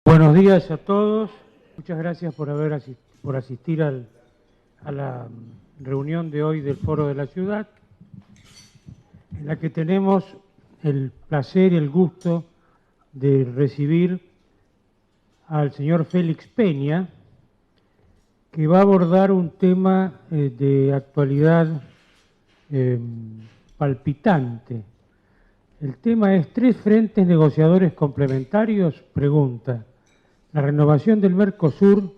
Buenos días a todos. Muchas gracias por asistir a la reunión de hoy del Foro de la Ciudad, en la que tenemos el placer y el gusto de recibir al señor Félix Peña, que va a abordar un tema de actualidad palpitante. El tema es tres frentes negociadores complementarios, pregunta. La renovación del Mercosur,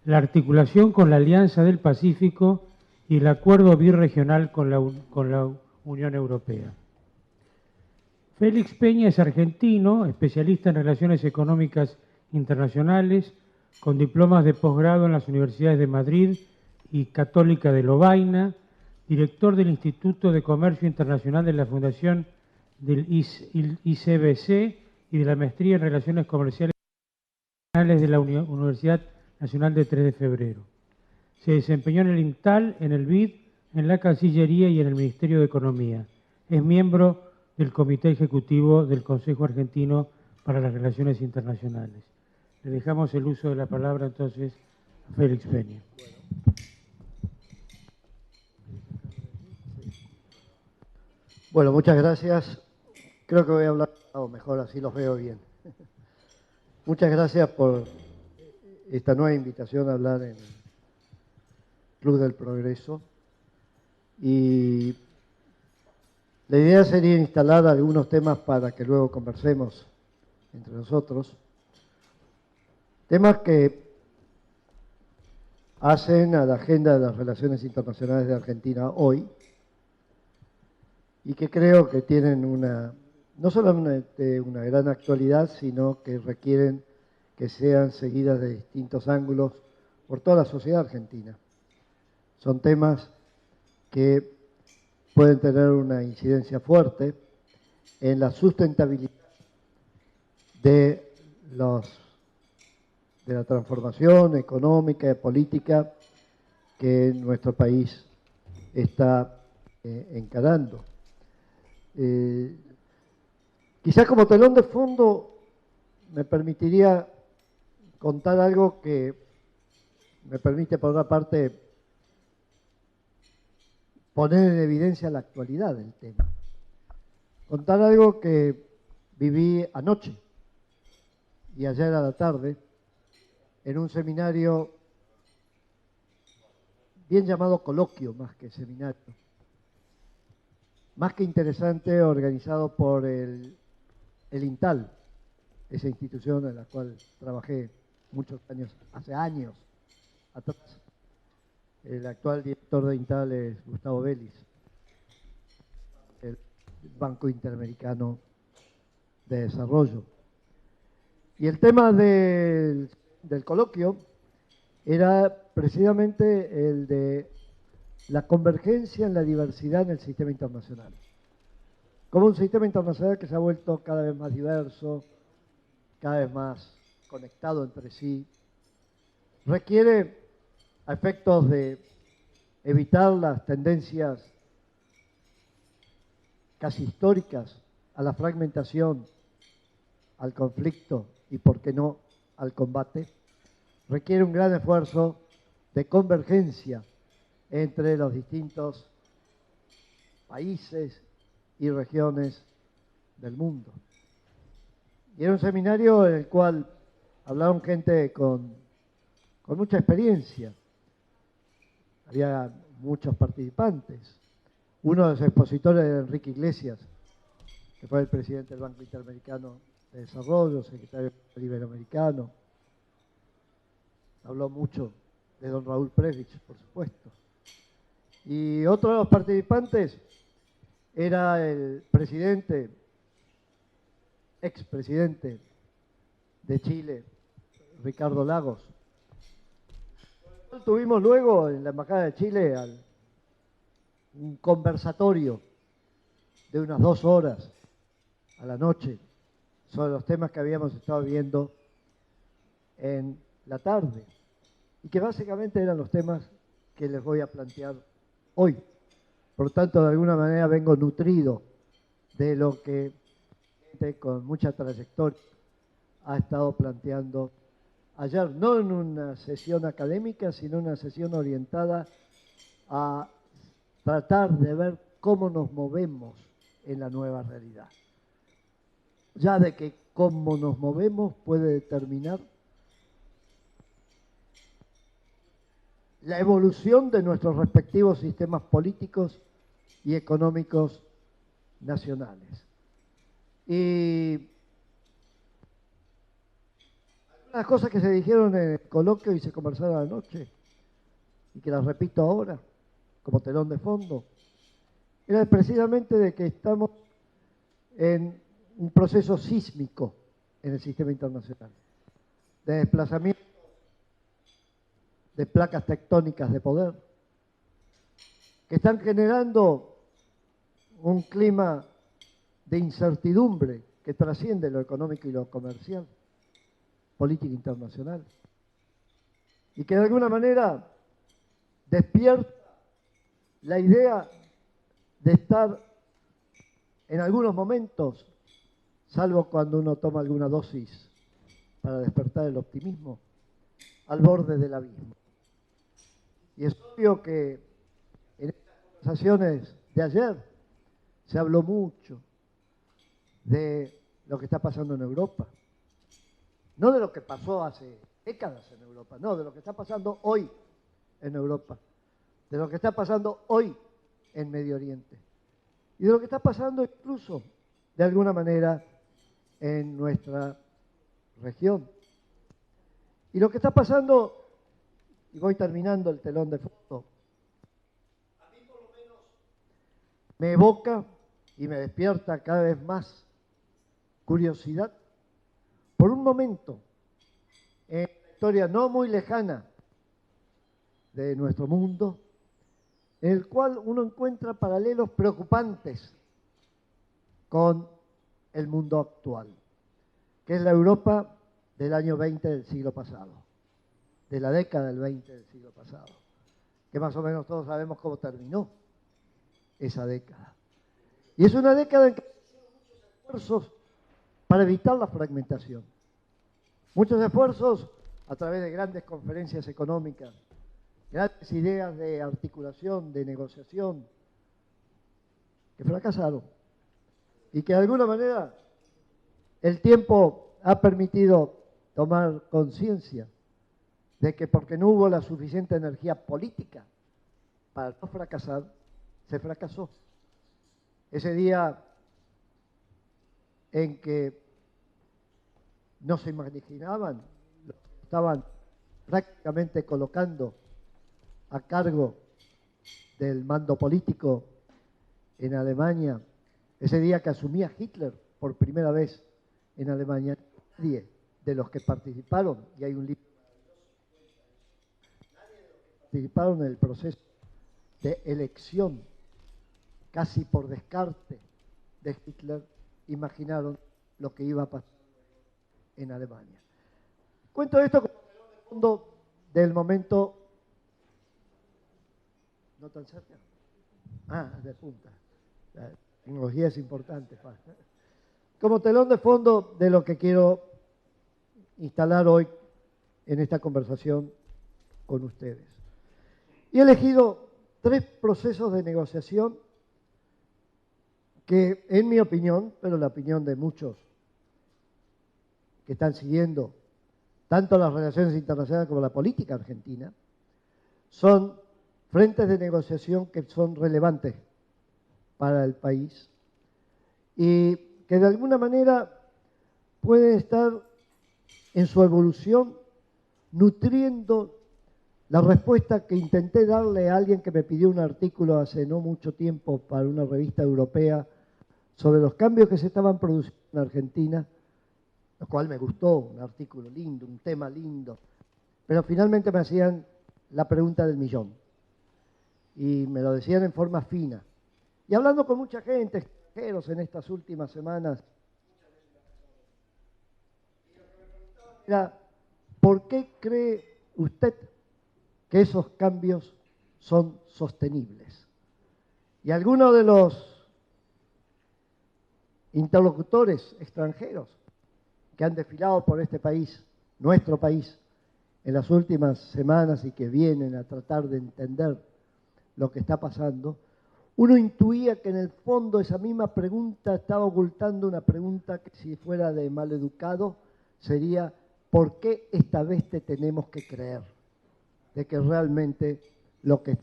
la articulación con la Alianza del Pacífico y el acuerdo birregional con la Unión Europea. Félix Peña es argentino, especialista en relaciones económicas internacionales, con diplomas de posgrado en las universidades de Madrid y Católica de Lovaina, director del Instituto de Comercio Internacional de la Fundación del ICBC y de la Maestría en Relaciones Comerciales de la Universidad Nacional de 3 de Febrero. Se desempeñó en el INTAL, en el BID, en la Cancillería y en el Ministerio de Economía. Es miembro del Comité Ejecutivo del Consejo Argentino para las Relaciones Internacionales. Le dejamos el uso de la palabra entonces a Félix Peña. Bueno, muchas gracias. Creo que voy a hablar, o mejor así los veo bien. Muchas gracias por esta nueva invitación a hablar en el Club del Progreso. Y la idea sería instalar algunos temas para que luego conversemos entre nosotros. Temas que hacen a la agenda de las relaciones internacionales de Argentina hoy y que creo que tienen no solamente una gran actualidad, sino que requieren que sean seguidas de distintos ángulos por toda la sociedad argentina. Son temas que pueden tener una incidencia fuerte en la sustentabilidad de la transformación económica y política que nuestro país está encarando. Quizás como telón de fondo me permitiría contar algo que me permite, por una parte, poner en evidencia la actualidad del tema. Contar algo que viví anoche y ayer a la tarde en un seminario bien llamado coloquio, más que seminario, más que interesante, organizado por el INTAL, esa institución en la cual trabajé muchos años, hace años atrás. El actual director de INTAL es Gustavo Vélez, el Banco Interamericano de Desarrollo. Y el tema del coloquio era precisamente el de la convergencia en la diversidad en el sistema internacional. Como un sistema internacional que se ha vuelto cada vez más diverso, cada vez más conectado entre sí, requiere, a efectos de evitar las tendencias casi históricas a la fragmentación, al conflicto y, por qué no, al combate, requiere un gran esfuerzo de convergencia entre los distintos países y regiones del mundo. Y era un seminario en el cual hablaron gente con mucha experiencia. Había muchos participantes. Uno de los expositores era Enrique Iglesias, que fue el presidente del Banco Interamericano de Desarrollo, secretario iberoamericano. Habló mucho de don Raúl Prebisch, por supuesto. Y otro de los participantes era el expresidente de Chile, Ricardo Lagos. Tuvimos luego en la Embajada de Chile un conversatorio de unas 2 horas a la noche sobre los temas que habíamos estado viendo en la tarde y que básicamente eran los temas que les voy a plantear hoy. Por lo tanto, de alguna manera vengo nutrido de lo que gente con mucha trayectoria ha estado planteando ayer, no en una sesión académica, sino en una sesión orientada a tratar de ver cómo nos movemos en la nueva realidad. Ya de que cómo nos movemos puede determinar la evolución de nuestros respectivos sistemas políticos y económicos nacionales. Y algunas cosas que se dijeron en el coloquio y se conversaron anoche, y que las repito ahora, como telón de fondo, era precisamente de que estamos en un proceso sísmico en el sistema internacional, de desplazamiento de placas tectónicas de poder, que están generando un clima de incertidumbre que trasciende lo económico y lo comercial, política internacional, y que de alguna manera despierta la idea de estar en algunos momentos, salvo cuando uno toma alguna dosis para despertar el optimismo, al borde del abismo. Y es obvio que en estas conversaciones de ayer se habló mucho de lo que está pasando en Europa. No de lo que pasó hace décadas en Europa, no, de lo que está pasando hoy en Europa, de lo que está pasando hoy en Medio Oriente y de lo que está pasando incluso, de alguna manera, en nuestra región. Y lo que está pasando, y voy terminando el telón de fondo, a mí por lo menos me evoca y me despierta cada vez más curiosidad por un momento en la historia no muy lejana de nuestro mundo, en el cual uno encuentra paralelos preocupantes con el mundo actual, que es la Europa del año 20 del siglo pasado, de la década del 20 del siglo pasado, que más o menos todos sabemos cómo terminó esa década. Y es una década en que hay muchos esfuerzos para evitar la fragmentación, muchos esfuerzos a través de grandes conferencias económicas, grandes ideas de articulación, de negociación, que fracasaron y que de alguna manera el tiempo ha permitido tomar conciencia de que porque no hubo la suficiente energía política para no fracasar, se fracasó. Ese día en que no se imaginaban, lo estaban prácticamente colocando a cargo del mando político en Alemania, ese día que asumía Hitler por primera vez en Alemania, nadie de los que participaron, y hay un libro maravilloso, nadie de los que participaron en el proceso de elección, casi por descarte, de Hitler, imaginaron lo que iba a pasar en Alemania. Cuento esto como telón de fondo del momento. ¿No tan cerca? De punta. La tecnología es importante. Como telón de fondo de lo que quiero instalar hoy en esta conversación con ustedes. Y he elegido 3 procesos de negociación que, en mi opinión, pero la opinión de muchos que están siguiendo tanto las relaciones internacionales como la política argentina, son frentes de negociación que son relevantes para el país y que de alguna manera pueden estar en su evolución nutriendo la respuesta que intenté darle a alguien que me pidió un artículo hace no mucho tiempo para una revista europea sobre los cambios que se estaban produciendo en Argentina, lo cual me gustó, un artículo lindo, un tema lindo, pero finalmente me hacían la pregunta del millón. Y me lo decían en forma fina. Y hablando con mucha gente, extranjeros en estas últimas semanas, era, ¿por qué cree usted que esos cambios son sostenibles? Y algunos de los interlocutores extranjeros que han desfilado por este país, nuestro país, en las últimas semanas y que vienen a tratar de entender lo que está pasando, uno intuía que en el fondo esa misma pregunta estaba ocultando una pregunta que, si fuera de maleducado, sería: ¿por qué esta vez te tenemos que creer de que realmente lo que es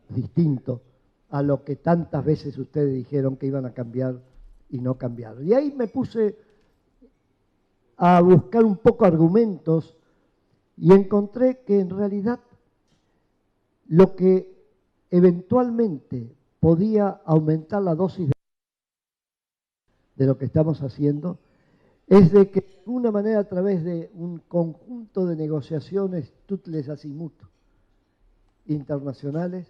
distinto a lo que tantas veces ustedes dijeron que iban a cambiar y no cambiaron? Y ahí me puse a buscar un poco argumentos y encontré que en realidad lo que eventualmente podía aumentar la dosis de lo que estamos haciendo es de que de alguna manera, a través de un conjunto de negociaciones tutles azimut internacionales,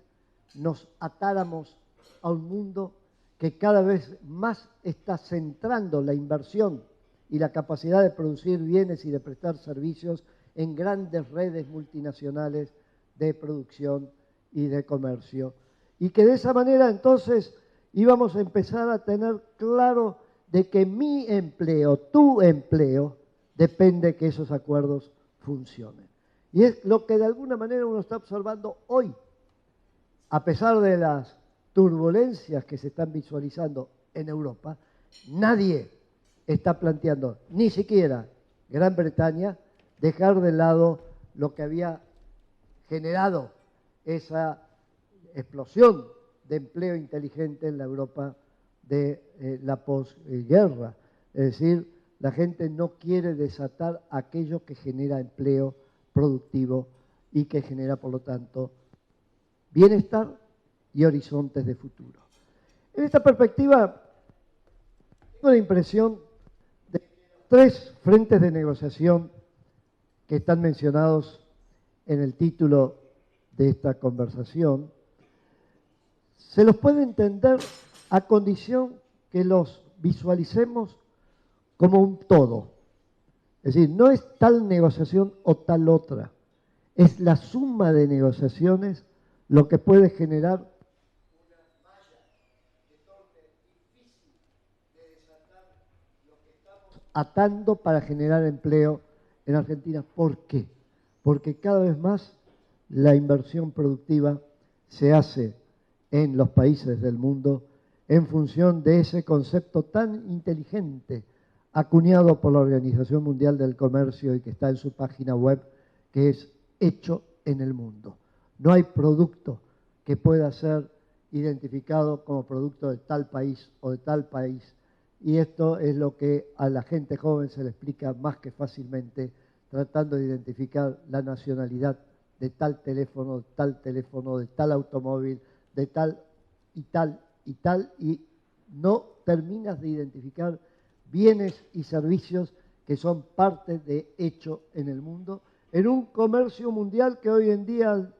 nos atáramos a un mundo que cada vez más está centrando la inversión y la capacidad de producir bienes y de prestar servicios en grandes redes multinacionales de producción y de comercio. Y que de esa manera entonces íbamos a empezar a tener claro de que mi empleo, tu empleo, depende que esos acuerdos funcionen. Y es lo que de alguna manera uno está observando hoy, a pesar de las turbulencias que se están visualizando en Europa. Nadie está planteando, ni siquiera Gran Bretaña, dejar de lado lo que había generado esa explosión de empleo inteligente en la Europa de la posguerra. Es decir, la gente no quiere desatar aquello que genera empleo productivo y que genera, por lo tanto, bienestar y horizontes de futuro. En esta perspectiva, tengo la impresión de que los tres frentes de negociación que están mencionados en el título de esta conversación se los puede entender a condición que los visualicemos como un todo. Es decir, no es tal negociación o tal otra, es la suma de negociaciones lo que puede generar una malla que torne difícil de desatar lo que estamos atando para generar empleo en Argentina. ¿Por qué? Porque cada vez más la inversión productiva se hace en los países del mundo en función de ese concepto tan inteligente acuñado por la Organización Mundial del Comercio y que está en su página web, que es hecho en el mundo. No hay producto que pueda ser identificado como producto de tal país o de tal país. Y esto es lo que a la gente joven se le explica más que fácilmente, tratando de identificar la nacionalidad de tal teléfono, de tal automóvil, de tal y tal y tal, y no terminas de identificar bienes y servicios que son parte de hecho en el mundo, en un comercio mundial que hoy en día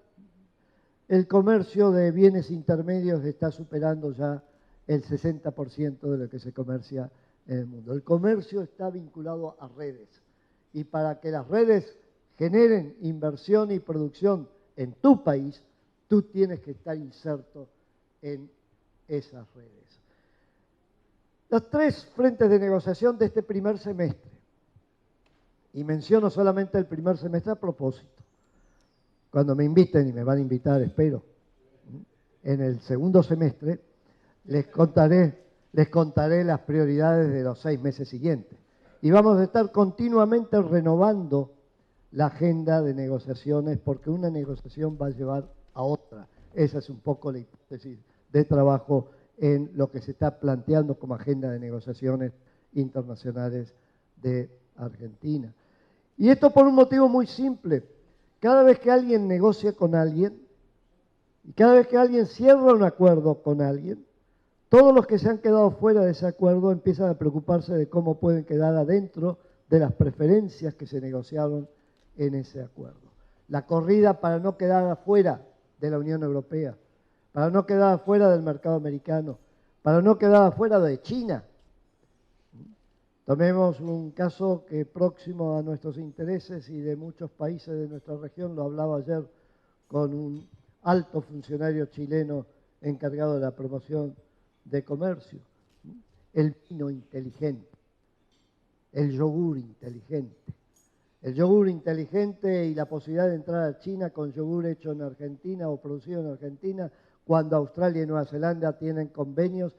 el comercio de bienes intermedios está superando ya el 60% de lo que se comercia en el mundo. El comercio está vinculado a redes, y para que las redes generen inversión y producción en tu país, tú tienes que estar inserto en esas redes. Los tres frentes de negociación de este primer semestre, y menciono solamente el primer semestre a propósito. Cuando me inviten, y me van a invitar, espero, en el segundo semestre, les contaré las prioridades de los 6 meses siguientes. Y vamos a estar continuamente renovando la agenda de negociaciones, porque una negociación va a llevar a otra. Esa es un poco la hipótesis de trabajo en lo que se está planteando como agenda de negociaciones internacionales de Argentina. Y esto por un motivo muy simple. Cada vez que alguien negocia con alguien, y cada vez que alguien cierra un acuerdo con alguien, todos los que se han quedado fuera de ese acuerdo empiezan a preocuparse de cómo pueden quedar adentro de las preferencias que se negociaron en ese acuerdo. La corrida para no quedar afuera de la Unión Europea, para no quedar afuera del mercado americano, para no quedar afuera de China. Tomemos un caso que próximo a nuestros intereses y de muchos países de nuestra región, lo hablaba ayer con un alto funcionario chileno encargado de la promoción de comercio, el vino inteligente. el yogur inteligente. El yogur inteligente y la posibilidad de entrar a China con yogur hecho en Argentina o producido en Argentina, cuando Australia y Nueva Zelanda tienen convenios,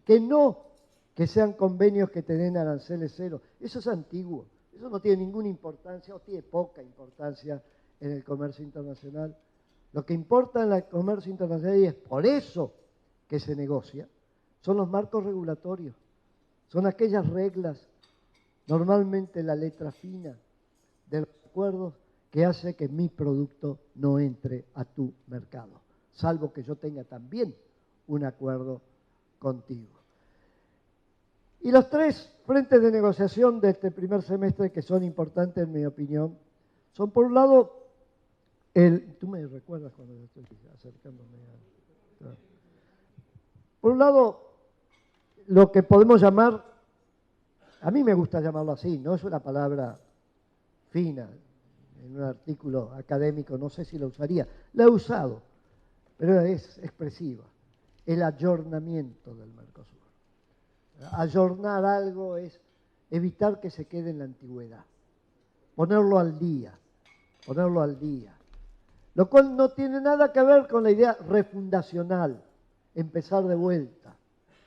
que no que sean convenios que te den aranceles cero. Eso es antiguo, eso no tiene ninguna importancia o tiene poca importancia en el comercio internacional. Lo que importa en el comercio internacional, y es por eso que se negocia, son los marcos regulatorios, son aquellas reglas, normalmente la letra fina de los acuerdos, que hace que mi producto no entre a tu mercado, salvo que yo tenga también un acuerdo contigo. Y los tres frentes de negociación de este primer semestre que son importantes en mi opinión, son por un lado, tú me recuerdas cuando yo estoy acercándome a... Por un lado, lo que podemos llamar, a mí me gusta llamarlo así, no es una palabra fina, en un artículo académico no sé si lo usaría, la he usado, pero es expresiva, el ayornamiento del Mercosur. Ayornar algo es evitar que se quede en la antigüedad, ponerlo al día, lo cual no tiene nada que ver con la idea refundacional, empezar de vuelta.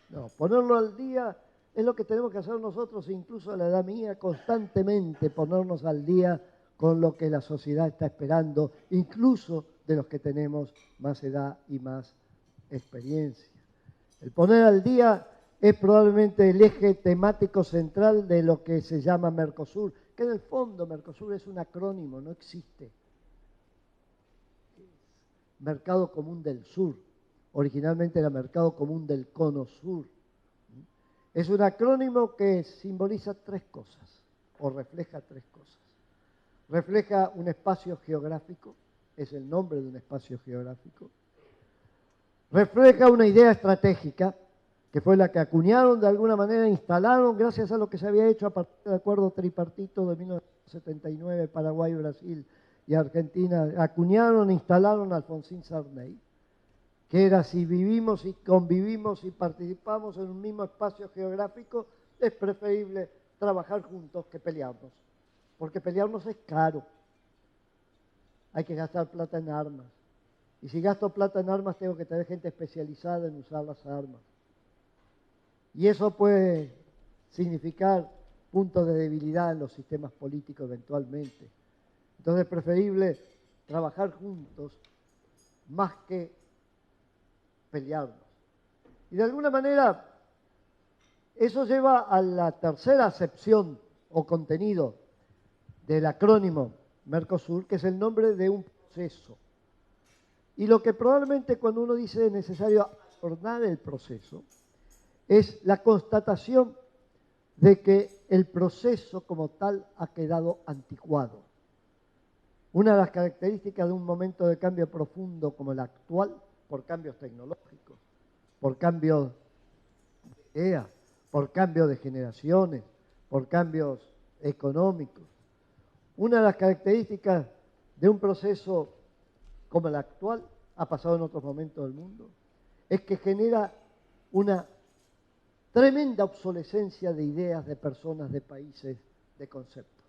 No, ponerlo al día es lo que tenemos que hacer nosotros, incluso a la edad mía, constantemente ponernos al día con lo que la sociedad está esperando, incluso de los que tenemos más edad y más experiencia. El poner al día es probablemente el eje temático central de lo que se llama Mercosur, que en el fondo Mercosur es un acrónimo, no existe. Mercado Común del Sur, originalmente era Mercado Común del Cono Sur. Es un acrónimo que simboliza tres cosas, o refleja tres cosas. Refleja un espacio geográfico, es el nombre de un espacio geográfico. Refleja una idea estratégica, que fue la que acuñaron de alguna manera, instalaron, gracias a lo que se había hecho a partir del acuerdo tripartito de 1979, Paraguay, Brasil y Argentina, acuñaron e instalaron a Alfonsín Sarney, que era si vivimos y convivimos y participamos en un mismo espacio geográfico, es preferible trabajar juntos que pelearnos, porque pelearnos es caro, hay que gastar plata en armas, y si gasto plata en armas tengo que tener gente especializada en usar las armas. Y eso puede significar puntos de debilidad en los sistemas políticos eventualmente. Entonces es preferible trabajar juntos más que pelearnos. Y de alguna manera eso lleva a la tercera acepción o contenido del acrónimo Mercosur, que es el nombre de un proceso. Y lo que probablemente cuando uno dice es necesario ayornar el proceso, es la constatación de que el proceso como tal ha quedado anticuado. Una de las características de un momento de cambio profundo como el actual, por cambios tecnológicos, por cambios de ideas, por cambios de generaciones, por cambios económicos. Una de las características de un proceso como el actual, ha pasado en otros momentos del mundo, es que genera una tremenda obsolescencia de ideas, de personas, de países, de conceptos.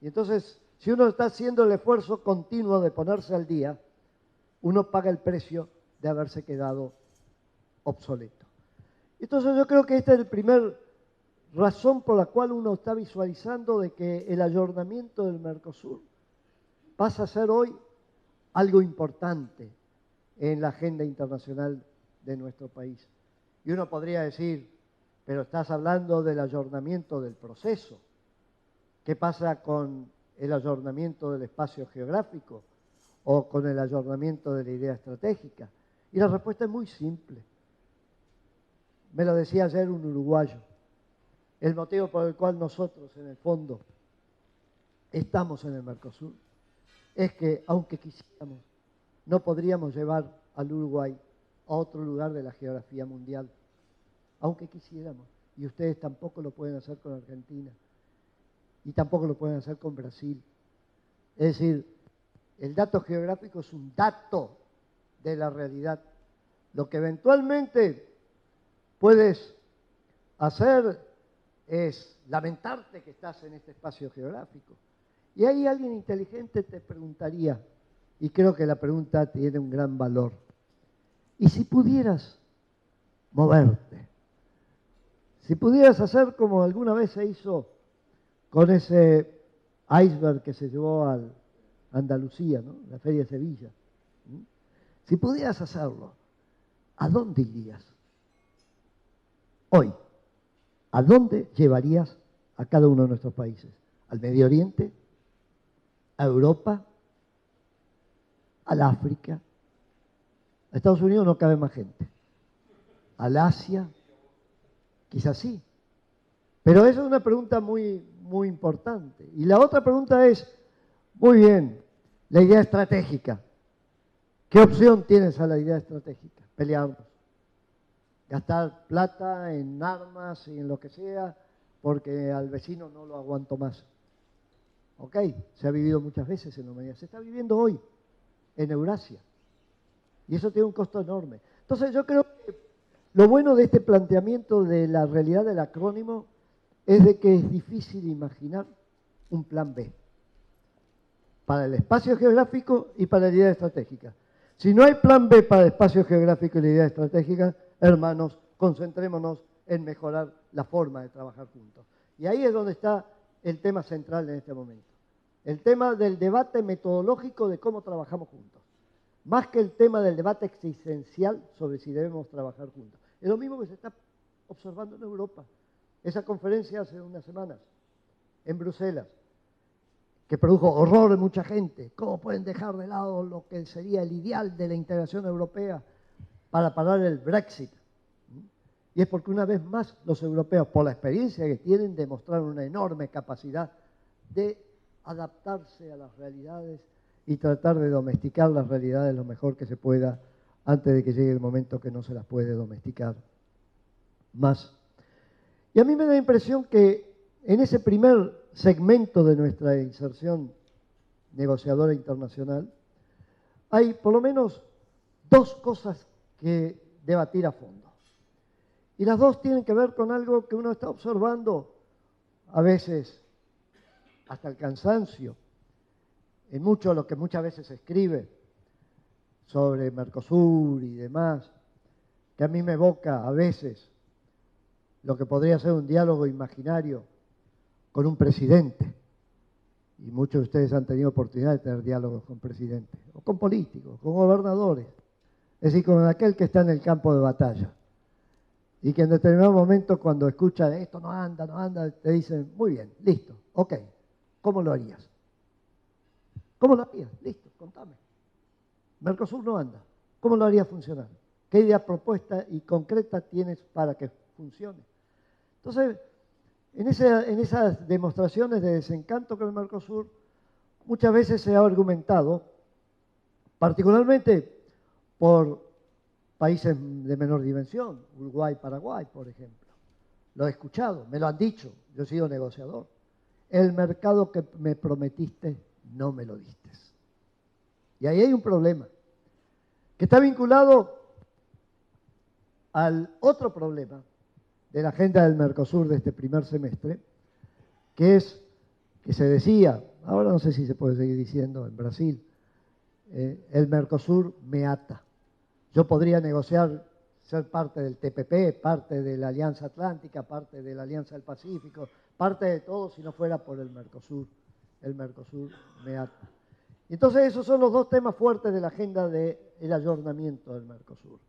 Y entonces, si uno está haciendo el esfuerzo continuo de ponerse al día, uno paga el precio de haberse quedado obsoleto. Entonces yo creo que esta es la primera razón por la cual uno está visualizando de que el ayornamiento del Mercosur pasa a ser hoy algo importante en la agenda internacional de nuestro país. Y uno podría decir, pero estás hablando del ayornamiento del proceso. ¿Qué pasa con el ayornamiento del espacio geográfico o con el ayornamiento de la idea estratégica? Y la respuesta es muy simple. Me lo decía ayer un uruguayo. El motivo por el cual nosotros, en el fondo, estamos en el Mercosur es que, aunque quisiéramos, no podríamos llevar al Uruguay a otro lugar de la geografía mundial, aunque quisiéramos, y ustedes tampoco lo pueden hacer con Argentina, y tampoco lo pueden hacer con Brasil. Es decir, el dato geográfico es un dato de la realidad. Lo que eventualmente puedes hacer es lamentarte que estás en este espacio geográfico. Y ahí alguien inteligente te preguntaría, y creo que la pregunta tiene un gran valor, ¿y si pudieras moverte? Si pudieras hacer como alguna vez se hizo con ese iceberg que se llevó a Andalucía, ¿no? La Feria de Sevilla. ¿Mm? Si pudieras hacerlo, ¿a dónde irías? Hoy, ¿a dónde llevarías a cada uno de nuestros países? ¿Al Medio Oriente? ¿A Europa? ¿Al África? A Estados Unidos no cabe más gente. ¿Al Asia? Quizás sí. Pero esa es una pregunta muy, muy importante. Y la otra pregunta es, muy bien, la idea estratégica. ¿Qué opción tienes a la idea estratégica? Pelearnos. Gastar plata en armas y en lo que sea, porque al vecino no lo aguanto más. ¿Ok? Se ha vivido muchas veces en la humanidad. Se está viviendo hoy en Eurasia. Y eso tiene un costo enorme. Entonces yo creo que lo bueno de este planteamiento de la realidad del acrónimo es de que es difícil imaginar un plan B para el espacio geográfico y para la idea estratégica. Si no hay plan B para el espacio geográfico y la idea estratégica, hermanos, concentrémonos en mejorar la forma de trabajar juntos. Y ahí es donde está el tema central en este momento. El tema del debate metodológico de cómo trabajamos juntos. Más que el tema del debate existencial sobre si debemos trabajar juntos. Es lo mismo que se está observando en Europa. Esa conferencia hace unas semanas, en Bruselas, que produjo horror en mucha gente. ¿Cómo pueden dejar de lado lo que sería el ideal de la integración europea para parar el Brexit? Y es porque una vez más los europeos, por la experiencia que tienen, demostraron una enorme capacidad de adaptarse a las realidades y tratar de domesticar las realidades lo mejor que se pueda antes de que llegue el momento que no se las puede domesticar más. Y a mí me da la impresión que en ese primer segmento de nuestra inserción negociadora internacional hay por lo menos dos cosas que debatir a fondo. Y las dos tienen que ver con algo que uno está observando a veces hasta el cansancio, en mucho de lo que muchas veces se escribe sobre Mercosur y demás, que a mí me evoca a veces lo que podría ser un diálogo imaginario con un presidente. Y muchos de ustedes han tenido oportunidad de tener diálogos con presidentes, o con políticos, con gobernadores, es decir, con aquel que está en el campo de batalla. Y que en determinado momento cuando escucha esto no anda, te dicen, muy bien, listo, ok, ¿cómo lo harías? ¿Cómo lo harías? Listo, contame. Mercosur no anda, ¿cómo lo harías funcionar? ¿Qué idea propuesta y concreta tienes para que funcione? Entonces, en esas demostraciones de desencanto con el Mercosur, muchas veces se ha argumentado, particularmente por países de menor dimensión, Uruguay, Paraguay, por ejemplo. Lo he escuchado, me lo han dicho, yo he sido negociador. El mercado que me prometiste, no me lo diste. Y ahí hay un problema, que está vinculado al otro problema de la agenda del Mercosur de este primer semestre, que es que se decía, ahora no sé si se puede seguir diciendo en Brasil, el Mercosur me ata. Yo podría negociar, ser parte del TPP, parte de la Alianza Atlántica, parte de la Alianza del Pacífico, parte de todo si no fuera por el Mercosur. El Mercosur me ata. Y entonces esos son los dos temas fuertes de la agenda del ayornamiento del Mercosur.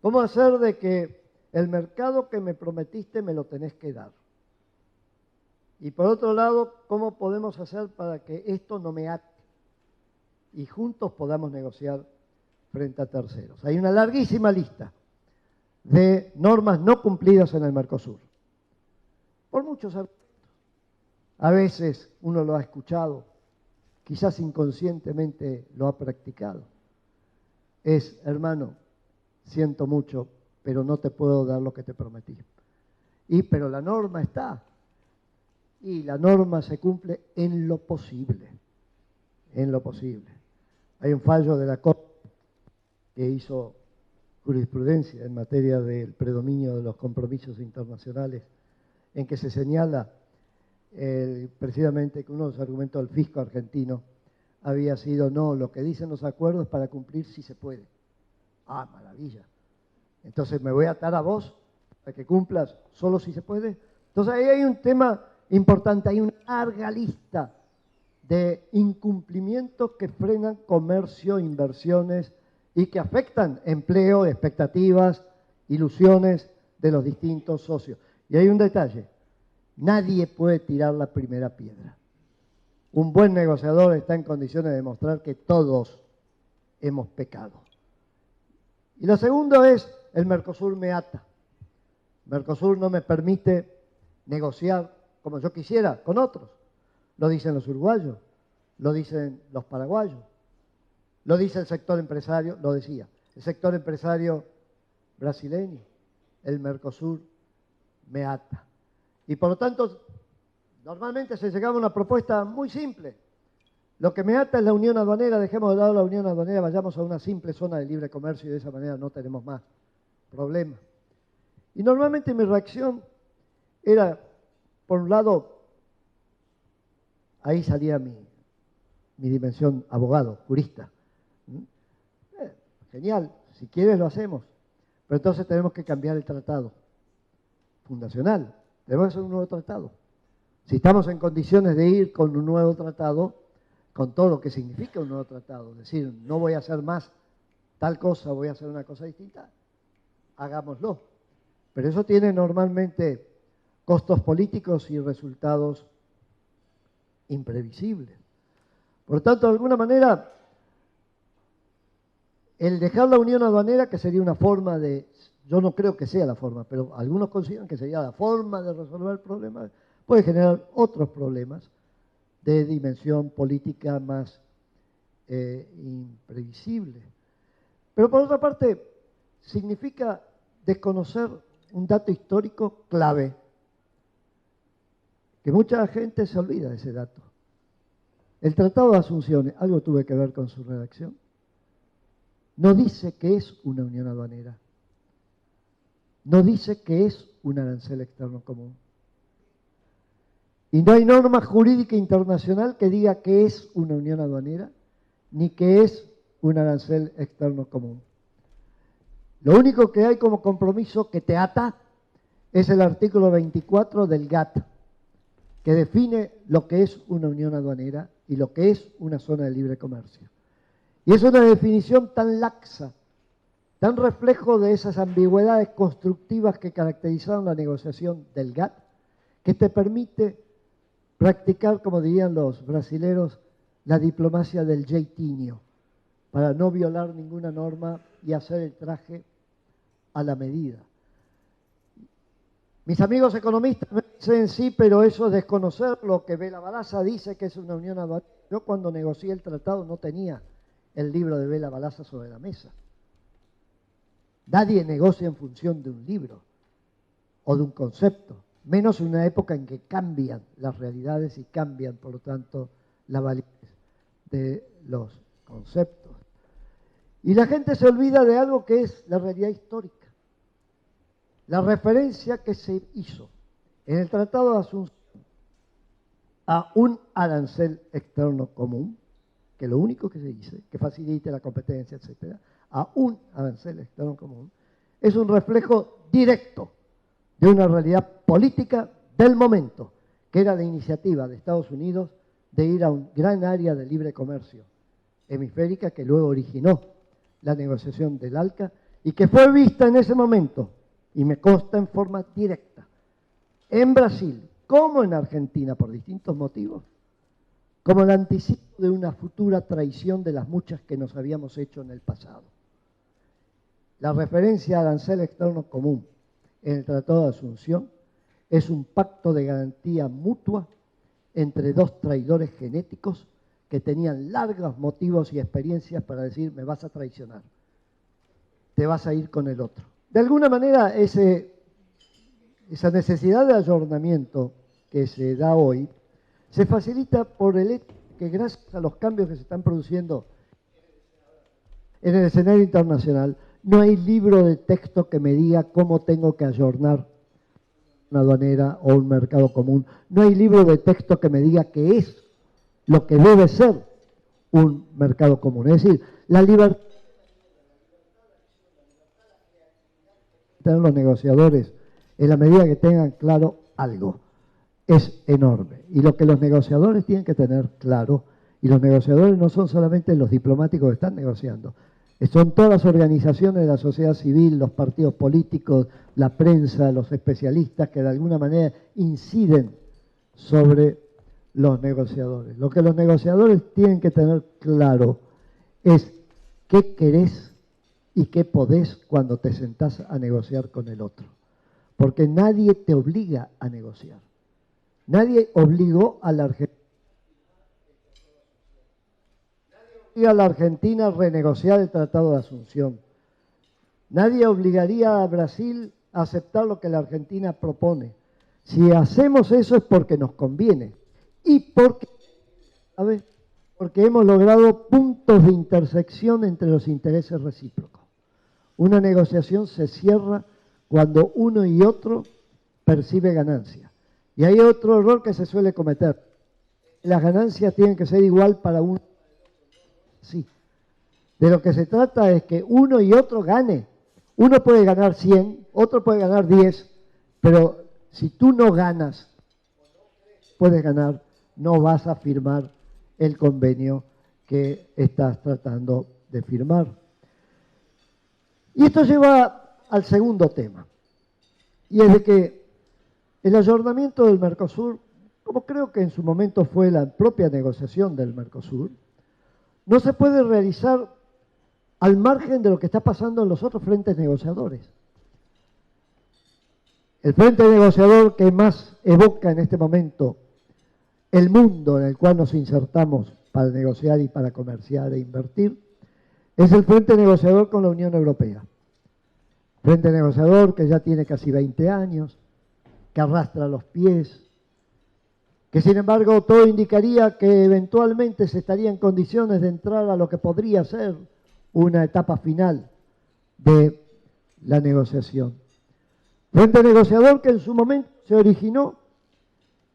¿Cómo hacer de que el mercado que me prometiste me lo tenés que dar? Y por otro lado, ¿cómo podemos hacer para que esto no me ate? Y juntos podamos negociar frente a terceros. Hay una larguísima lista de normas no cumplidas en el Mercosur. Por muchos argumentos. A veces uno lo ha escuchado, quizás inconscientemente lo ha practicado. Es, hermano, siento mucho, pero no te puedo dar lo que te prometí. Pero la norma está. Y la norma se cumple en lo posible. En lo posible. Hay un fallo de la Corte que hizo jurisprudencia en materia del predominio de los compromisos internacionales en que se señala precisamente que uno de los argumentos del fisco argentino había sido, no, lo que dicen los acuerdos para cumplir si se puede. Ah, maravilla. Entonces me voy a atar a vos para que cumplas solo si se puede. Entonces ahí hay un tema importante, hay una larga lista de incumplimientos que frenan comercio, inversiones y que afectan empleo, expectativas, ilusiones de los distintos socios. Y hay un detalle, nadie puede tirar la primera piedra. Un buen negociador está en condiciones de demostrar que todos hemos pecado. Y lo segundo es, el Mercosur me ata. Mercosur no me permite negociar como yo quisiera con otros. Lo dicen los uruguayos, lo dicen los paraguayos, lo dice el sector empresario, lo decía, el sector empresario brasileño, el Mercosur me ata. Y por lo tanto, normalmente se llegaba a una propuesta muy simple. Lo que me ata es la unión aduanera, dejemos de lado la unión aduanera, vayamos a una simple zona de libre comercio y de esa manera no tenemos más problemas. Y normalmente mi reacción era, por un lado, ahí salía mi dimensión abogado, jurista. Genial, si quieres lo hacemos, pero entonces tenemos que cambiar el tratado fundacional, tenemos que hacer un nuevo tratado. Si estamos en condiciones de ir con un nuevo tratado, con todo lo que significa un nuevo tratado, es decir, no voy a hacer más tal cosa, voy a hacer una cosa distinta, hagámoslo. Pero eso tiene normalmente costos políticos y resultados imprevisibles. Por lo tanto, de alguna manera, el dejar la unión aduanera, que sería una forma de, yo no creo que sea la forma, pero algunos consideran que sería la forma de resolver el problema, puede generar otros problemas de dimensión política más imprevisible. Pero por otra parte, significa desconocer un dato histórico clave, que mucha gente se olvida de ese dato. El Tratado de Asunción, algo tuve que ver con su redacción, no dice que es una unión aduanera, no dice que es un arancel externo común. Y no hay norma jurídica internacional que diga que es una unión aduanera, ni que es un arancel externo común. Lo único que hay como compromiso que te ata es el artículo 24 del GATT, que define lo que es una unión aduanera y lo que es una zona de libre comercio. Y es una definición tan laxa, tan reflejo de esas ambigüedades constructivas que caracterizaron la negociación del GATT, que te permite practicar, como dirían los brasileros, la diplomacia del jeitinho, para no violar ninguna norma y hacer el traje a la medida. Mis amigos economistas me dicen sí, pero eso es desconocer lo que Vela Balaza dice que es una unión aduanera. Yo cuando negocié el tratado no tenía el libro de Vela Balaza sobre la mesa. Nadie negocia en función de un libro o de un concepto, menos en una época en que cambian las realidades y cambian, por lo tanto, la validez de los conceptos. Y la gente se olvida de algo que es la realidad histórica. La referencia que se hizo en el Tratado de Asunción a un arancel externo común, que lo único que se dice, que facilite la competencia, etcétera, a un arancel externo común, es un reflejo directo de una realidad política del momento, que era la iniciativa de Estados Unidos de ir a un gran área de libre comercio hemisférica que luego originó la negociación del ALCA y que fue vista en ese momento, y me consta en forma directa, en Brasil como en Argentina por distintos motivos, como el anticipo de una futura traición de las muchas que nos habíamos hecho en el pasado. La referencia al arancel externo común en el Tratado de Asunción es un pacto de garantía mutua entre dos traidores genéticos que tenían largos motivos y experiencias para decir me vas a traicionar, te vas a ir con el otro. De alguna manera esa necesidad de ayornamiento que se da hoy se facilita por el hecho que gracias a los cambios que se están produciendo en el escenario internacional, no hay libro de texto que me diga cómo tengo que ayornar una aduanera o un mercado común. No hay libro de texto que me diga que es lo que debe ser un mercado común. Es decir, la libertad de tener los negociadores, en la medida que tengan claro algo, es enorme. Y lo que los negociadores tienen que tener claro, y los negociadores no son solamente los diplomáticos que están negociando, son todas las organizaciones de la sociedad civil, los partidos políticos, la prensa, los especialistas que de alguna manera inciden sobre los negociadores. Lo que los negociadores tienen que tener claro es qué querés y qué podés cuando te sentás a negociar con el otro. Porque nadie te obliga a negociar. Nadie obligó a la Argentina. A la Argentina a renegociar el Tratado de Asunción. Nadie obligaría a Brasil a aceptar lo que la Argentina propone. Si hacemos eso es porque nos conviene y porque hemos logrado puntos de intersección entre los intereses recíprocos. Una negociación se cierra cuando uno y otro percibe ganancia. Y hay otro error que se suele cometer. Las ganancias tienen que ser igual para uno. Sí. De lo que se trata es que uno y otro gane. Uno puede ganar 100, otro puede ganar 10, pero si tú no ganas, puedes ganar, no vas a firmar el convenio que estás tratando de firmar. Y esto lleva al segundo tema, y es de que el ayornamiento del Mercosur, como creo que en su momento fue la propia negociación del Mercosur, no se puede realizar al margen de lo que está pasando en los otros frentes negociadores. El frente negociador que más evoca en este momento el mundo en el cual nos insertamos para negociar y para comerciar e invertir es el frente negociador con la Unión Europea. Frente negociador que ya tiene casi 20 años, que arrastra los pies, que sin embargo todo indicaría que eventualmente se estaría en condiciones de entrar a lo que podría ser una etapa final de la negociación. Frente negociador que en su momento se originó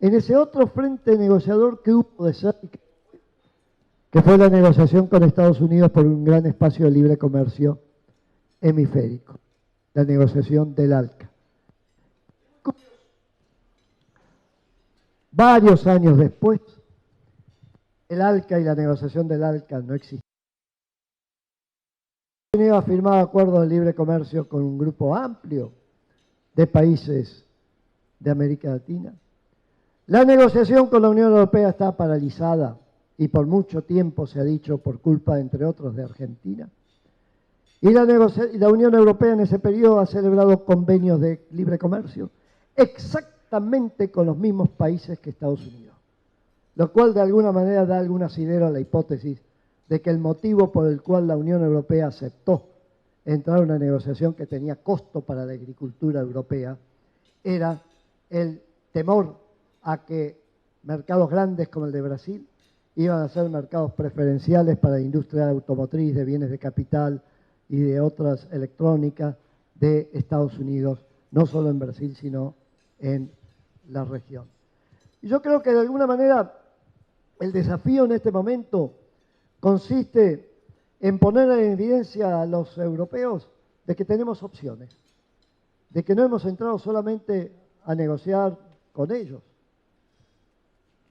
en ese otro frente negociador que hubo de ser, que fue la negociación con Estados Unidos por un gran espacio de libre comercio hemisférico, la negociación del ALCA. Varios años después, el ALCA y la negociación del ALCA no existían. Estados Unidos ha firmado acuerdos de libre comercio con un grupo amplio de países de América Latina. La negociación con la Unión Europea está paralizada y por mucho tiempo se ha dicho por culpa, entre otros, de Argentina. Y la Unión Europea en ese periodo ha celebrado convenios de libre comercio exactamente con los mismos países que Estados Unidos, lo cual de alguna manera da algún asidero a la hipótesis de que el motivo por el cual la Unión Europea aceptó entrar a una negociación que tenía costo para la agricultura europea era el temor a que mercados grandes como el de Brasil iban a ser mercados preferenciales para la industria automotriz, de bienes de capital y de otras electrónicas de Estados Unidos, no solo en Brasil, sino en la región. Y yo creo que de alguna manera el desafío en este momento consiste en poner en evidencia a los europeos de que tenemos opciones, de que no hemos entrado solamente a negociar con ellos,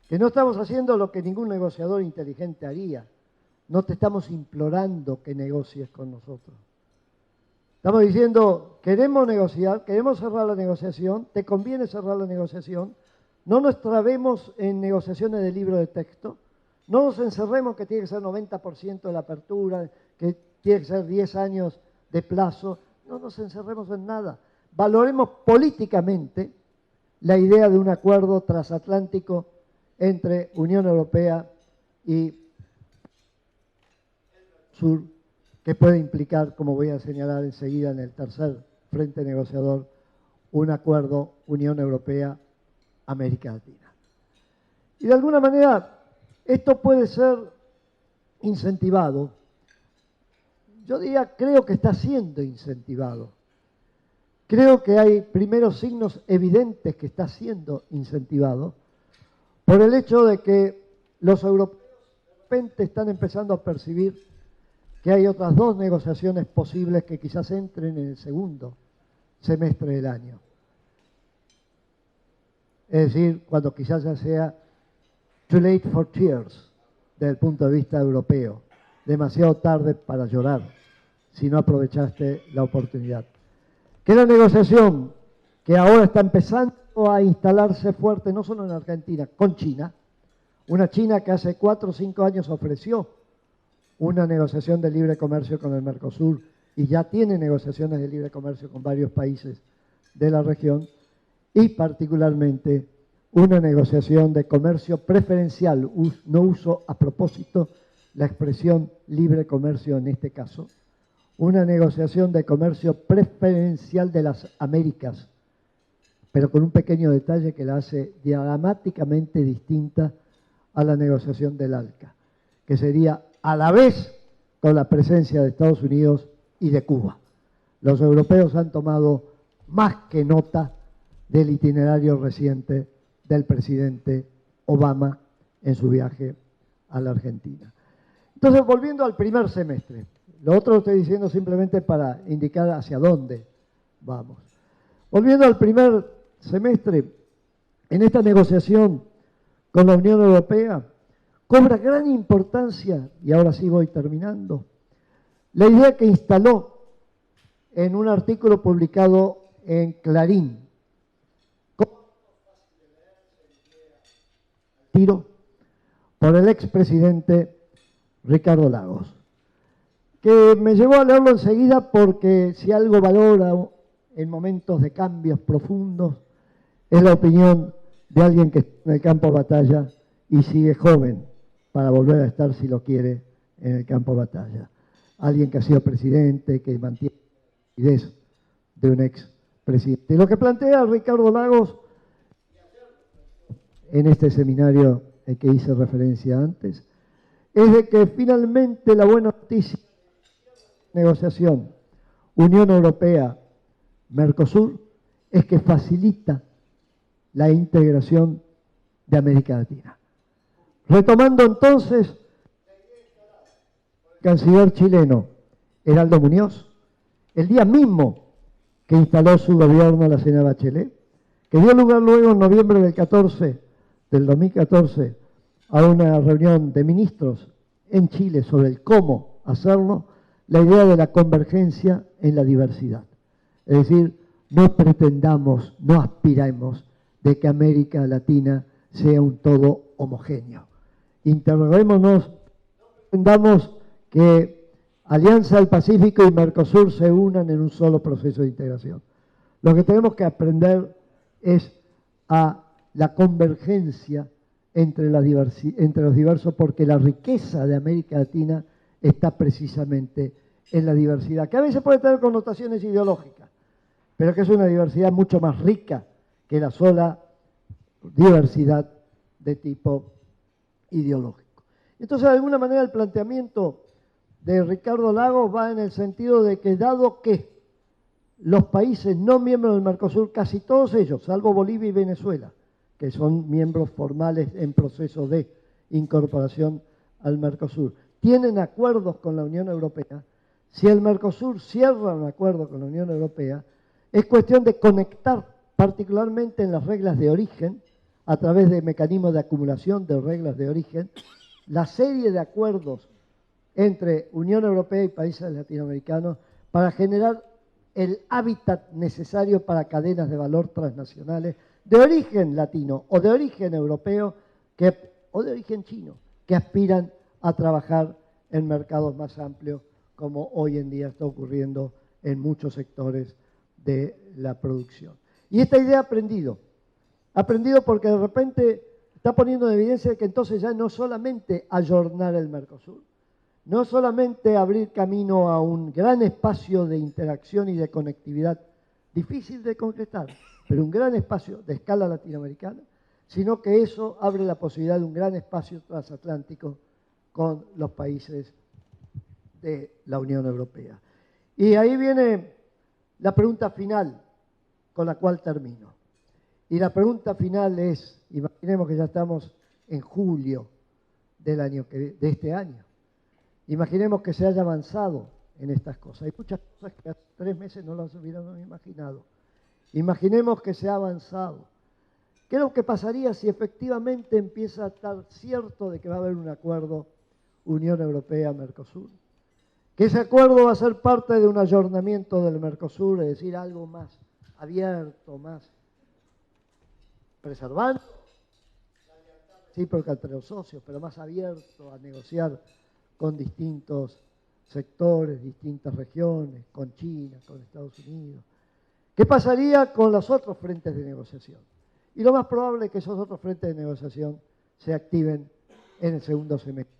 que no estamos haciendo lo que ningún negociador inteligente haría, no te estamos implorando que negocies con nosotros. Estamos diciendo, queremos negociar, queremos cerrar la negociación, te conviene cerrar la negociación, no nos trabemos en negociaciones de libro de texto, no nos encerremos que tiene que ser 90% de la apertura, que tiene que ser 10 años de plazo, no nos encerremos en nada. Valoremos políticamente la idea de un acuerdo transatlántico entre Unión Europea y Sur, que puede implicar, como voy a señalar enseguida en el tercer frente negociador, un acuerdo Unión Europea-América Latina. Y de alguna manera esto puede ser incentivado. Yo diría, creo que está siendo incentivado. creo que hay primeros signos evidentes que está siendo incentivado por el hecho de que los europeos de repente están empezando a percibir que hay otras dos negociaciones posibles que quizás entren en el segundo semestre del año. Es decir, cuando quizás ya sea too late for tears, desde el punto de vista europeo, demasiado tarde para llorar, si no aprovechaste la oportunidad. Que la negociación que ahora está empezando a instalarse fuerte, no solo en Argentina, con China, una China que hace 4 o 5 años ofreció una negociación de libre comercio con el Mercosur y ya tiene negociaciones de libre comercio con varios países de la región, y particularmente una negociación de comercio preferencial. No uso a propósito la expresión libre comercio en este caso. Una negociación de comercio preferencial de las Américas, pero con un pequeño detalle que la hace dramáticamente distinta a la negociación del ALCA, que sería a la vez con la presencia de Estados Unidos y de Cuba. Los europeos han tomado más que nota del itinerario reciente del presidente Obama en su viaje a la Argentina. Entonces, volviendo al primer semestre, lo otro lo estoy diciendo simplemente para indicar hacia dónde vamos. Volviendo al primer semestre, en esta negociación con la Unión Europea, cobra gran importancia, y ahora sí voy terminando, la idea que instaló en un artículo publicado en Clarín, tiro, por el expresidente Ricardo Lagos, que me llevó a leerlo enseguida porque si algo valora en momentos de cambios profundos es la opinión de alguien que está en el campo de batalla y sigue joven para volver a estar, si lo quiere, en el campo de batalla. Alguien que ha sido presidente, que mantiene la idea de un expresidente. Y lo que plantea Ricardo Lagos en este seminario al que hice referencia antes, es de que finalmente la buena noticia de negociación Unión Europea-Mercosur es que facilita la integración de América Latina. Retomando entonces el canciller chileno Heraldo Muñoz, el día mismo que instaló su gobierno la señora Bachelet, que dio lugar luego en noviembre del 2014 a una reunión de ministros en Chile sobre el cómo hacerlo, la idea de la convergencia en la diversidad. Es decir, no pretendamos, no aspiremos de que América Latina sea un todo homogéneo. Interroguémonos, no pretendamos que Alianza del Pacífico y Mercosur se unan en un solo proceso de integración. Lo que tenemos que aprender es a la convergencia entre los diversos, porque la riqueza de América Latina está precisamente en la diversidad, que a veces puede tener connotaciones ideológicas, pero que es una diversidad mucho más rica que la sola diversidad de tipo ideológico. Entonces, de alguna manera, el planteamiento de Ricardo Lagos va en el sentido de que, dado que los países no miembros del Mercosur, casi todos ellos, salvo Bolivia y Venezuela, que son miembros formales en proceso de incorporación al Mercosur, tienen acuerdos con la Unión Europea. Si el Mercosur cierra un acuerdo con la Unión Europea, es cuestión de conectar particularmente en las reglas de origen, a través de mecanismos de acumulación de reglas de origen, la serie de acuerdos entre Unión Europea y países latinoamericanos para generar el hábitat necesario para cadenas de valor transnacionales de origen latino o de origen europeo o de origen chino, que aspiran a trabajar en mercados más amplios, como hoy en día está ocurriendo en muchos sectores de la producción. Y esta idea ha aprendido porque de repente está poniendo en evidencia que entonces ya no solamente ayornar el Mercosur, no solamente abrir camino a un gran espacio de interacción y de conectividad, difícil de concretar, pero un gran espacio de escala latinoamericana, sino que eso abre la posibilidad de un gran espacio transatlántico con los países de la Unión Europea. Y ahí viene la pregunta final con la cual termino. Y la pregunta final es, imaginemos que ya estamos en julio de este año. Imaginemos que se haya avanzado en estas cosas. Hay muchas cosas que hace 3 meses no las hubiéramos imaginado. Imaginemos que se ha avanzado. ¿Qué es lo que pasaría si efectivamente empieza a estar cierto de que va a haber un acuerdo Unión Europea-Mercosur? Que ese acuerdo va a ser parte de un ayornamiento del Mercosur, es decir, algo más abierto, más preservando, sí, porque entre los socios, pero más abierto a negociar con distintos sectores, distintas regiones, con China, con Estados Unidos. ¿Qué pasaría con los otros frentes de negociación? Y lo más probable es que esos otros frentes de negociación se activen en el segundo semestre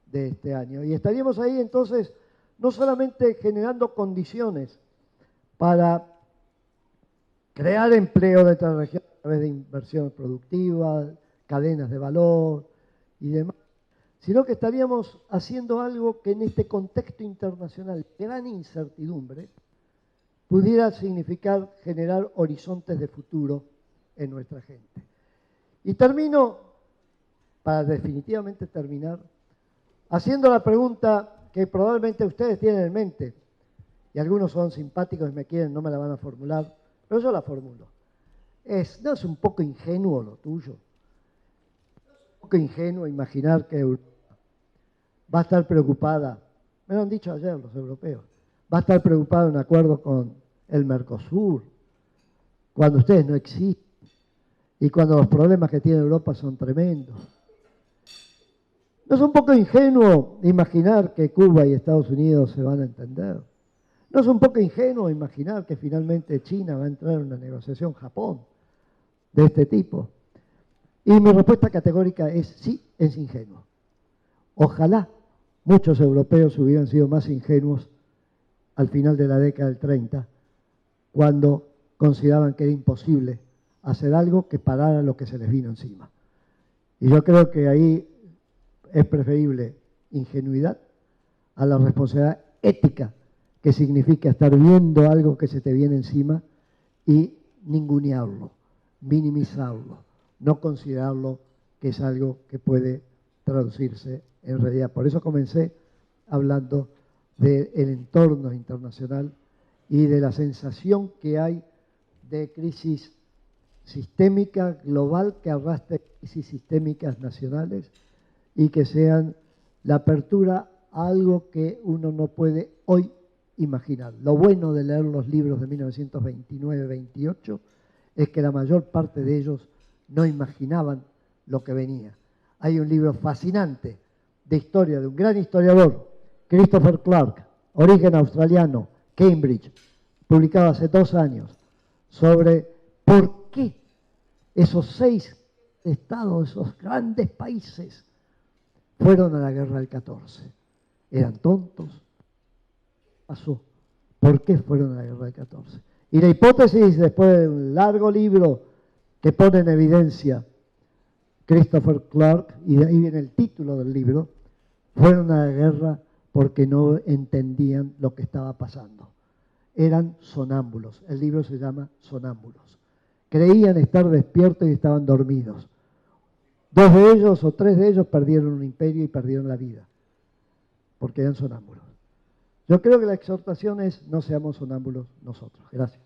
de este año. Y estaríamos ahí entonces no solamente generando condiciones para crear empleo de esta región a través de inversión productiva, cadenas de valor y demás, sino que estaríamos haciendo algo que en este contexto internacional de gran incertidumbre pudiera significar generar horizontes de futuro en nuestra gente. Y termino, para definitivamente terminar, haciendo la pregunta que probablemente ustedes tienen en mente, y algunos son simpáticos y me quieren, no me la van a formular, pero yo la formulo. ¿No es un poco ingenuo lo tuyo? ¿No es un poco ingenuo imaginar que Europa va a estar preocupada, me lo han dicho ayer los europeos, va a estar preocupada en acuerdo con el Mercosur, cuando ustedes no existen y cuando los problemas que tiene Europa son tremendos? ¿No es un poco ingenuo imaginar que Cuba y Estados Unidos se van a entender? ¿No es un poco ingenuo imaginar que finalmente China va a entrar en una negociación Japón de este tipo? Y mi respuesta categórica es sí, es ingenuo. Ojalá muchos europeos hubieran sido más ingenuos al final de la década del 30, cuando consideraban que era imposible hacer algo que parara lo que se les vino encima. Y yo creo que ahí es preferible ingenuidad a la responsabilidad ética que significa estar viendo algo que se te viene encima y ningunearlo, minimizarlo, no considerarlo que es algo que puede traducirse en realidad. Por eso comencé hablando del entorno internacional y de la sensación que hay de crisis sistémica global que arrastre crisis sistémicas nacionales y que sean la apertura a algo que uno no puede hoy imaginar. Lo bueno de leer los libros de 1929-28 es que la mayor parte de ellos no imaginaban lo que venía. Hay un libro fascinante de historia de un gran historiador, Christopher Clark, origen australiano, Cambridge, publicado hace 2 años, sobre por qué esos 6 estados, esos grandes países, fueron a la guerra del 14. ¿Eran tontos? ¿Qué pasó? ¿Por qué fueron a la guerra del 14? Y la hipótesis, después de un largo libro que pone en evidencia Christopher Clark, y de ahí viene el título del libro, fueron a la guerra porque no entendían lo que estaba pasando. Eran sonámbulos. El libro se llama Sonámbulos. Creían estar despiertos y estaban dormidos. 2 de ellos o 3 de ellos perdieron un imperio y perdieron la vida, porque eran sonámbulos. Yo creo que la exhortación es no seamos sonámbulos nosotros. Gracias.